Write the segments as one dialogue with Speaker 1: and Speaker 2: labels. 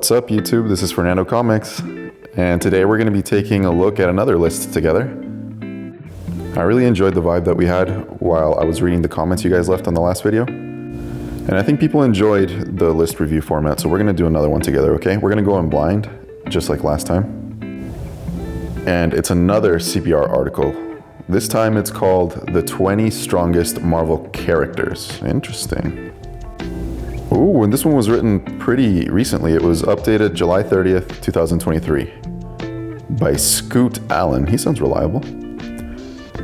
Speaker 1: What's up, YouTube? This is Fernando Comics, and today we're going to be taking a look at another list together. I really enjoyed the vibe that we had while I was reading the comments you guys left on the last video, and I think people enjoyed the list review format, so we're going to do another one together, okay? We're going to go in blind, just like last time. And it's another CBR article. This time it's called The 20 Strongest Marvel Characters. Interesting. Ooh, and this one was written pretty recently. It was updated July 30th, 2023 by Scoot Allen. He sounds reliable.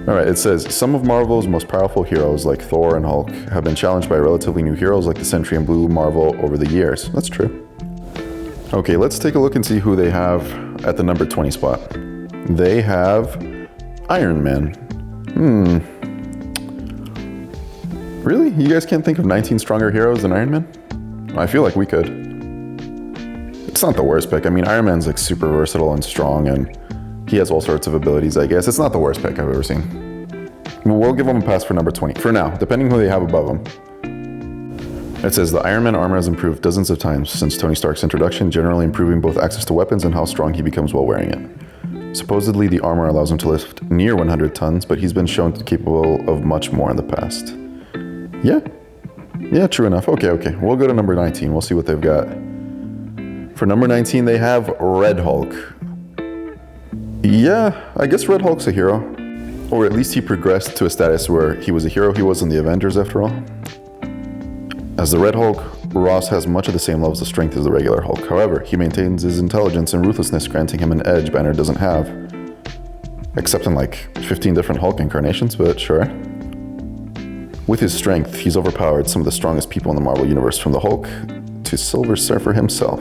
Speaker 1: All right, it says, some of Marvel's most powerful heroes like Thor and Hulk have been challenged by relatively new heroes like the Sentry and Blue Marvel over the years. That's true. Okay, let's take a look and see who they have at the number 20 spot. They have Iron Man. Really? You guys can't think of 19 stronger heroes than Iron Man? I feel like we could. It's not the worst pick. I mean, Iron Man's like super versatile and strong, and he has all sorts of abilities, I guess. It's not the worst pick I've ever seen. We'll give him a pass for number 20, for now, depending who they have above him. It says, the Iron Man armor has improved dozens of times since Tony Stark's introduction, generally improving both access to weapons and how strong he becomes while wearing it. Supposedly, the armor allows him to lift near 100 tons, but he's been shown capable of much more in the past. Yeah, true enough. Okay. We'll go to number 19. We'll see what they've got. For number 19, they have Red Hulk. Yeah, I guess Red Hulk's a hero. Or at least he progressed to a status where he was a hero. He was in the Avengers, after all. As the Red Hulk, Ross has much of the same levels of strength as the regular Hulk. However, he maintains his intelligence and ruthlessness, granting him an edge Banner doesn't have. Except in like 15 different Hulk incarnations, but sure. With his strength, he's overpowered some of the strongest people in the Marvel Universe, from the Hulk to Silver Surfer himself.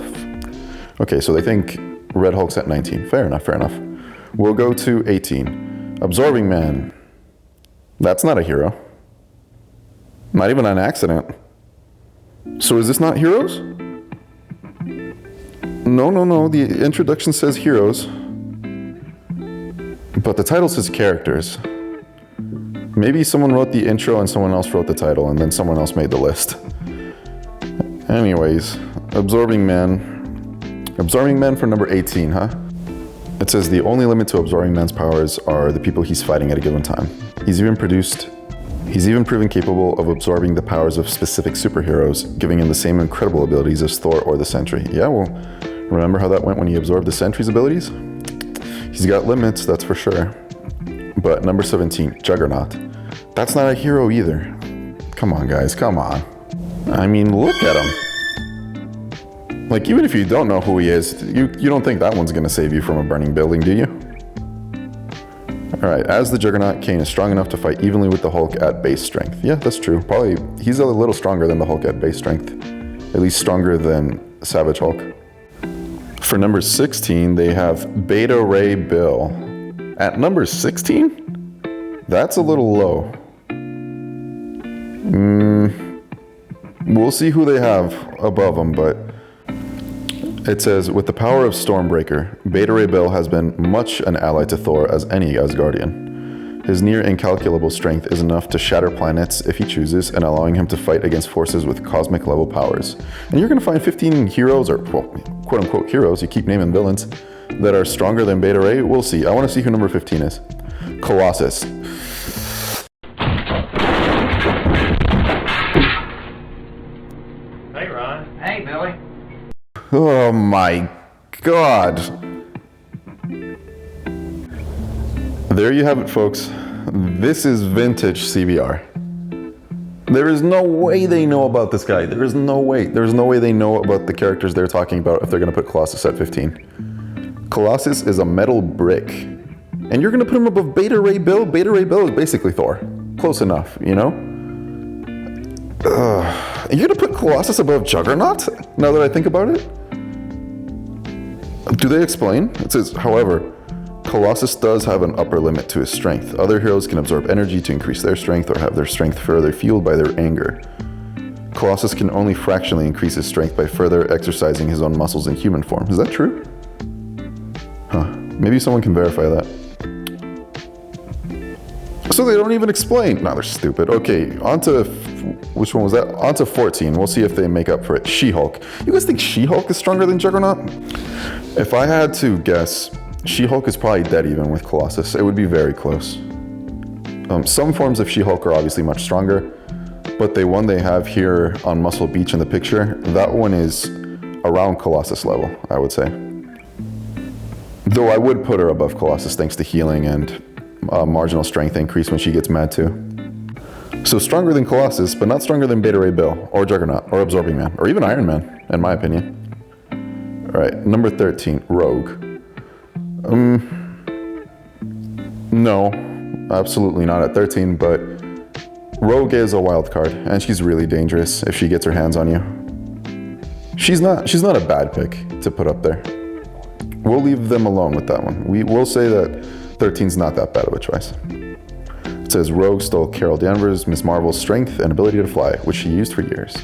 Speaker 1: Okay, so they think Red Hulk's at 19. Fair enough. We'll go to 18. Absorbing Man. That's not a hero. Not even an accident. So is this not heroes? No. The introduction says heroes. But the title says characters. Maybe someone wrote the intro and someone else wrote the title, and then someone else made the list. Anyways, Absorbing Man. Absorbing Man for number 18, huh? It says the only limit to Absorbing Man's powers are the people he's fighting at a given time. He's even proven capable of absorbing the powers of specific superheroes, giving him the same incredible abilities as Thor or the Sentry. Yeah, well, remember how that went when he absorbed the Sentry's abilities? He's got limits, that's for sure. But number 17, Juggernaut. That's not a hero either. Come on, guys, come on. I mean, look at him. Like, even if you don't know who he is, you don't think that one's gonna save you from a burning building, do you? Alright, as the Juggernaut, Kane is strong enough to fight evenly with the Hulk at base strength. Yeah, that's true. Probably, he's a little stronger than the Hulk at base strength. At least stronger than Savage Hulk. For number 16, they have Beta Ray Bill. At number 16? That's a little low. We'll see who they have above them, but it says, with the power of Stormbreaker, Beta Ray Bill has been much an ally to Thor as any Asgardian. His near incalculable strength is enough to shatter planets if he chooses, and allowing him to fight against forces with cosmic level powers. And you're going to find 15 heroes, or well, quote unquote heroes, you keep naming villains, that are stronger than Beta Ray. We'll see. I want to see who number 15 is. Colossus.
Speaker 2: Hey, Ron. Hey, Billy.
Speaker 1: Oh my God. There you have it, folks. This is vintage CBR. There is no way they know about this guy. There is no way. There's no way they know about the characters they're talking about if they're going to put Colossus at 15. Colossus is a metal brick. And you're going to put him above Beta Ray Bill? Beta Ray Bill is basically Thor. Close enough, you know? You're going to put Colossus above Juggernaut? Now that I think about it? Do they explain? It says, however, Colossus does have an upper limit to his strength. Other heroes can absorb energy to increase their strength or have their strength further fueled by their anger. Colossus can only fractionally increase his strength by further exercising his own muscles in human form. Is that true? Huh. Maybe someone can verify that. So they don't even explain. No, they're stupid. Okay, on to which one was that? On to 14. We'll see if they make up for it. SheHulk. You guys think SheHulk is stronger than Juggernaut? If I had to guess, SheHulk is probably dead even with Colossus. It would be very close. Some forms of SheHulk are obviously much stronger, but the one they have here on Muscle Beach in the picture, that one is around Colossus level, I would say. Though I would put her above Colossus thanks to healing and marginal strength increase when she gets mad too. So stronger than Colossus, but not stronger than Beta Ray Bill, or Juggernaut, or Absorbing Man, or even Iron Man, in my opinion. Alright, number 13, Rogue. No, absolutely not at 13, but Rogue is a wild card, and she's really dangerous if she gets her hands on you. She's not a bad pick to put up there. We'll leave them alone with that one. We'll say that 13's not that bad of a choice. It says Rogue stole Carol Danvers' Ms. Marvel's strength and ability to fly, which she used for years.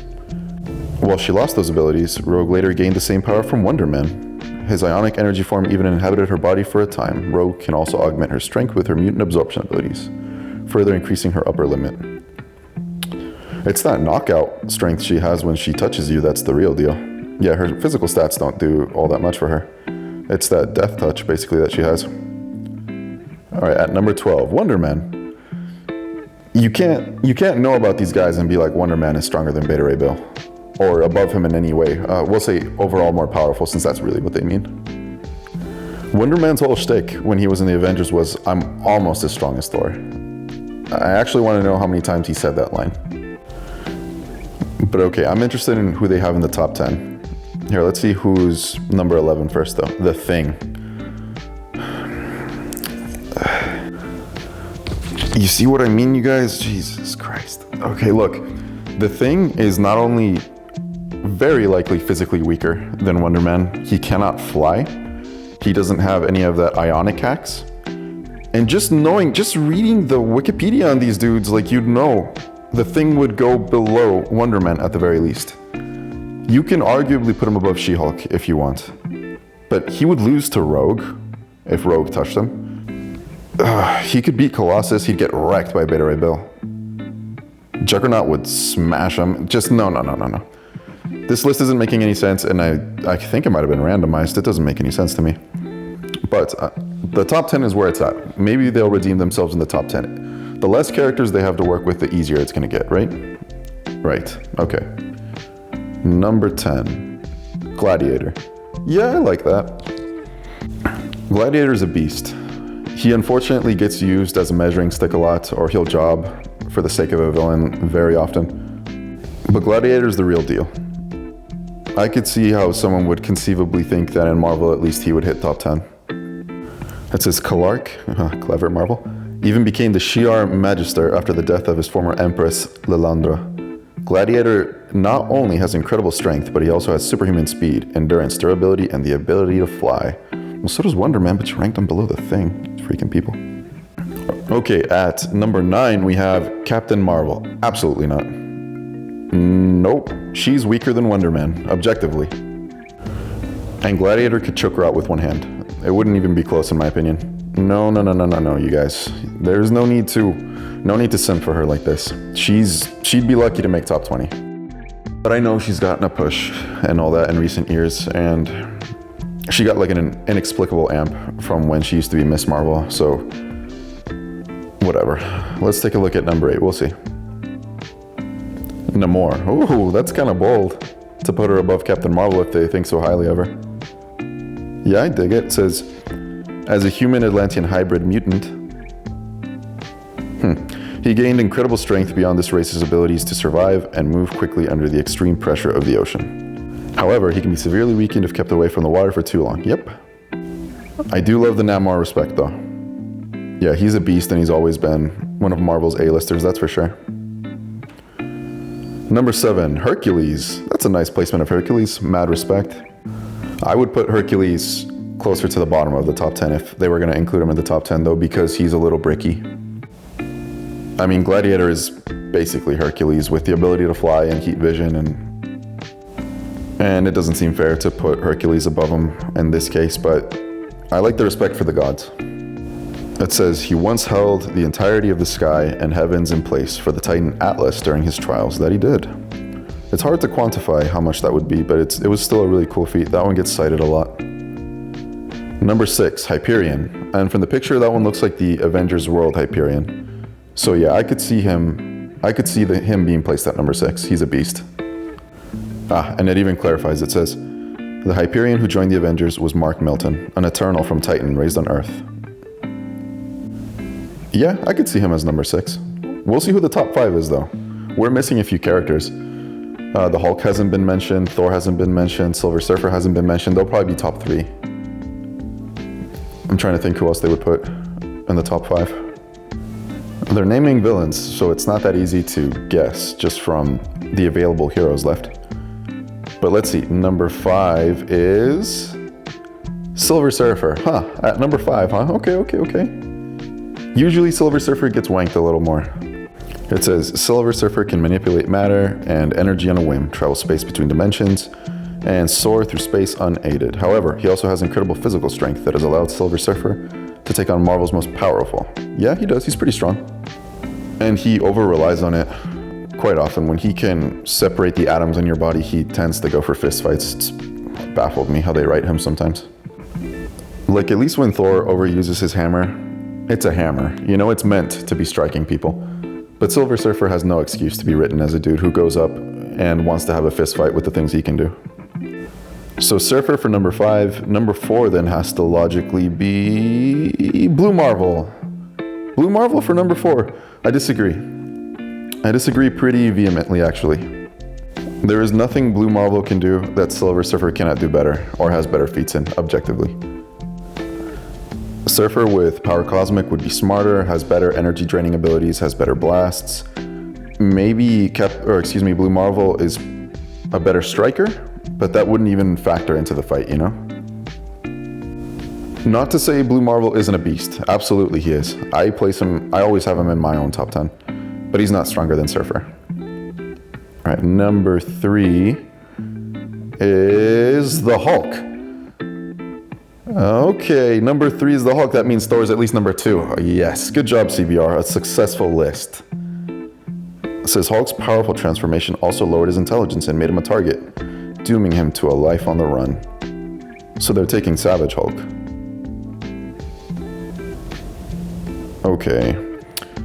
Speaker 1: While she lost those abilities, Rogue later gained the same power from Wonder Man. His ionic energy form even inhabited her body for a time. Rogue can also augment her strength with her mutant absorption abilities, further increasing her upper limit. It's that knockout strength she has when she touches you that's the real deal. Yeah, her physical stats don't do all that much for her. It's that death touch, basically, that she has. Alright, at number 12, Wonder Man. You can't know about these guys and be like Wonder Man is stronger than Beta Ray Bill, or above him in any way. We'll say overall more powerful, since that's really what they mean. Wonder Man's whole shtick when he was in the Avengers was, I'm almost as strong as Thor. I actually want to know how many times he said that line. But okay, I'm interested in who they have in the top 10. Here, let's see who's number 11 first though. The Thing. You see what I mean, you guys? Jesus Christ. Okay, look. The Thing is not only very likely physically weaker than Wonder Man, he cannot fly. He doesn't have any of that ionic hacks. And just reading the Wikipedia on these dudes, like, you'd know the Thing would go below Wonder Man at the very least. You can arguably put him above SheHulk if you want. But he would lose to Rogue if Rogue touched him. He could beat Colossus, he'd get wrecked by Beta Ray Bill. Juggernaut would smash him. No. This list isn't making any sense, and I think it might have been randomized. It doesn't make any sense to me. But the top 10 is where it's at. Maybe they'll redeem themselves in the top 10. The less characters they have to work with, the easier it's going to get, right? Right, okay. Number 10, Gladiator. Yeah, I like that. Gladiator's a beast. He unfortunately gets used as a measuring stick a lot, or he'll job for the sake of a villain very often. But Gladiator's the real deal. I could see how someone would conceivably think that in Marvel at least he would hit top 10. It says Clark, clever Marvel, even became the Shi'ar Magister after the death of his former Empress, Lilandra. Gladiator not only has incredible strength, but he also has superhuman speed, endurance, durability, and the ability to fly. Well, so does Wonder Man, but you ranked him below the Thing. Freaking people. Okay, at number 9, we have Captain Marvel. Absolutely not. Nope. She's weaker than Wonder Man, objectively. And Gladiator could choke her out with one hand. It wouldn't even be close in my opinion. No, you guys. There's no need to simp for her like this. She'd be lucky to make top 20. But I know she's gotten a push and all that in recent years, and she got like an inexplicable amp from when she used to be Miss Marvel, so whatever. Let's take a look at number 8, we'll see. Namor. Ooh, that's kind of bold to put her above Captain Marvel if they think so highly of her. Yeah, I dig it. It says, as a human Atlantean hybrid mutant, he gained incredible strength beyond this race's abilities to survive and move quickly under the extreme pressure of the ocean. However, he can be severely weakened if kept away from the water for too long. Yep. I do love the Namor respect though. Yeah, he's a beast and he's always been one of Marvel's A-listers, that's for sure. Number 7, Hercules. That's a nice placement of Hercules, mad respect. I would put Hercules closer to the bottom of the top 10 if they were going to include him in the top 10 though, because he's a little bricky. I mean, Gladiator is basically Hercules with the ability to fly and heat vision, and it doesn't seem fair to put Hercules above him in this case, but I like the respect for the gods. It says he once held the entirety of the sky and heavens in place for the Titan Atlas during his trials. That he did. It's hard to quantify how much that would be, but it was still a really cool feat. That one gets cited a lot. Number 6, Hyperion. And from the picture, that one looks like the Avengers World Hyperion. So yeah, I could see him being placed at number 6. He's a beast. And it even clarifies. It says, the Hyperion who joined the Avengers was Mark Milton, an Eternal from Titan raised on Earth. Yeah, I could see him as number 6. We'll see who the top 5 is, though. We're missing a few characters. The Hulk hasn't been mentioned, Thor hasn't been mentioned, Silver Surfer hasn't been mentioned. They'll probably be top 3. I'm trying to think who else they would put in the top 5. They're naming villains, so it's not that easy to guess just from the available heroes left. But let's see, number 5 is Silver Surfer. At number 5, Okay. Usually Silver Surfer gets wanked a little more. It says, Silver Surfer can manipulate matter and energy on a whim, travel space between dimensions, and soar through space unaided. However, he also has incredible physical strength that has allowed Silver Surfer to take on Marvel's most powerful. Yeah, he does. He's pretty strong. And he over-relies on it quite often. When he can separate the atoms in your body, he tends to go for fistfights. It's baffled me how they write him sometimes. Like, at least when Thor overuses his hammer, it's a hammer. You know, it's meant to be striking people. But Silver Surfer has no excuse to be written as a dude who goes up and wants to have a fist fight with the things he can do. So Surfer for number 5. Number 4 then has to logically be Blue Marvel. Blue Marvel for number 4. I disagree. I disagree pretty vehemently, actually. There is nothing Blue Marvel can do that Silver Surfer cannot do better or has better feats in, objectively. Surfer with Power Cosmic would be smarter, has better energy draining abilities, has better blasts. Maybe Blue Marvel is a better striker, but that wouldn't even factor into the fight, you know? Not to say Blue Marvel isn't a beast. Absolutely he is. I always have him in my own top 10, but he's not stronger than Surfer. All right, number 3 is the Hulk. Okay, number 3 is the Hulk. That means Thor's at least number 2. Oh, yes, good job, CBR. A successful list. It says Hulk's powerful transformation also lowered his intelligence and made him a target, dooming him to a life on the run. So they're taking Savage Hulk. Okay.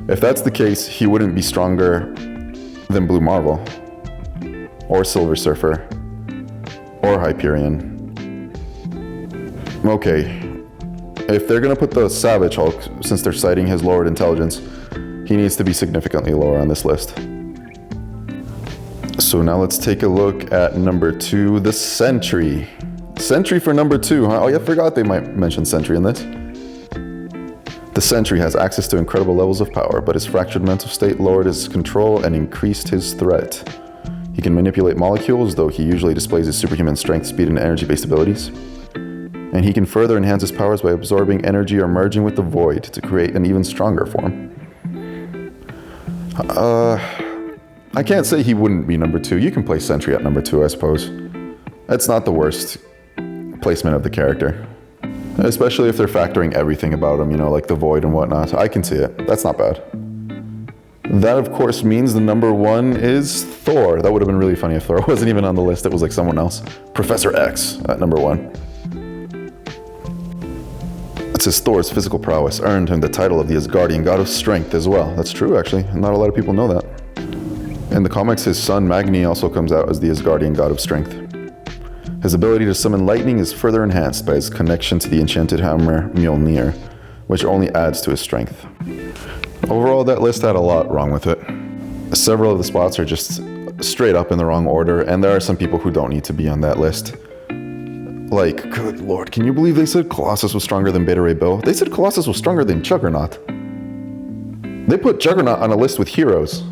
Speaker 1: If that's the case, he wouldn't be stronger than Blue Marvel, or Silver Surfer, or Hyperion. Okay, if they're gonna put the Savage Hulk, since they're citing his lowered intelligence, he needs to be significantly lower on this list. So now let's take a look at number 2, the Sentry. Sentry for number 2, huh? Oh yeah, I forgot they might mention Sentry in this. The Sentry has access to incredible levels of power, but his fractured mental state lowered his control and increased his threat. He can manipulate molecules, though he usually displays his superhuman strength, speed, and energy-based abilities. And he can further enhance his powers by absorbing energy or merging with the void to create an even stronger form. I can't say he wouldn't be number 2. You can place Sentry at number 2, I suppose. That's not the worst placement of the character. Especially if they're factoring everything about him, you know, like the void and whatnot. I can see it. That's not bad. That, of course, means the number 1 is Thor. That would have been really funny if Thor wasn't even on the list. It was like someone else. Professor X at number 1. It says Thor's physical prowess earned him the title of the Asgardian God of Strength as well. That's true, actually. Not a lot of people know that. In the comics, his son Magni also comes out as the Asgardian God of Strength. His ability to summon lightning is further enhanced by his connection to the enchanted hammer Mjolnir, which only adds to his strength. Overall, that list had a lot wrong with it. Several of the spots are just straight up in the wrong order, and there are some people who don't need to be on that list. Like, good lord, can you believe they said Colossus was stronger than Beta Ray Bill? They said Colossus was stronger than Juggernaut. They put Juggernaut on a list with heroes.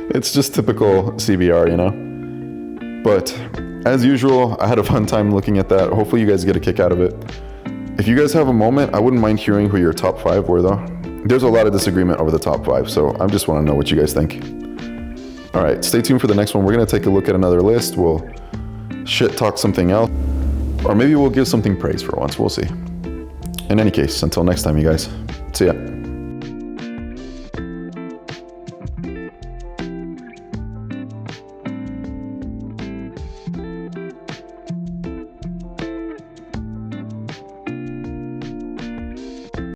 Speaker 1: It's just typical CBR, you know? But, as usual, I had a fun time looking at that. Hopefully you guys get a kick out of it. If you guys have a moment, I wouldn't mind hearing who your top 5 were, though. There's a lot of disagreement over the top 5, so I just want to know what you guys think. Alright, stay tuned for the next one. We're going to take a look at another list. We'll shit talk something else. Or maybe we'll give something praise for once. We'll see. In any case, until next time, you guys. See ya.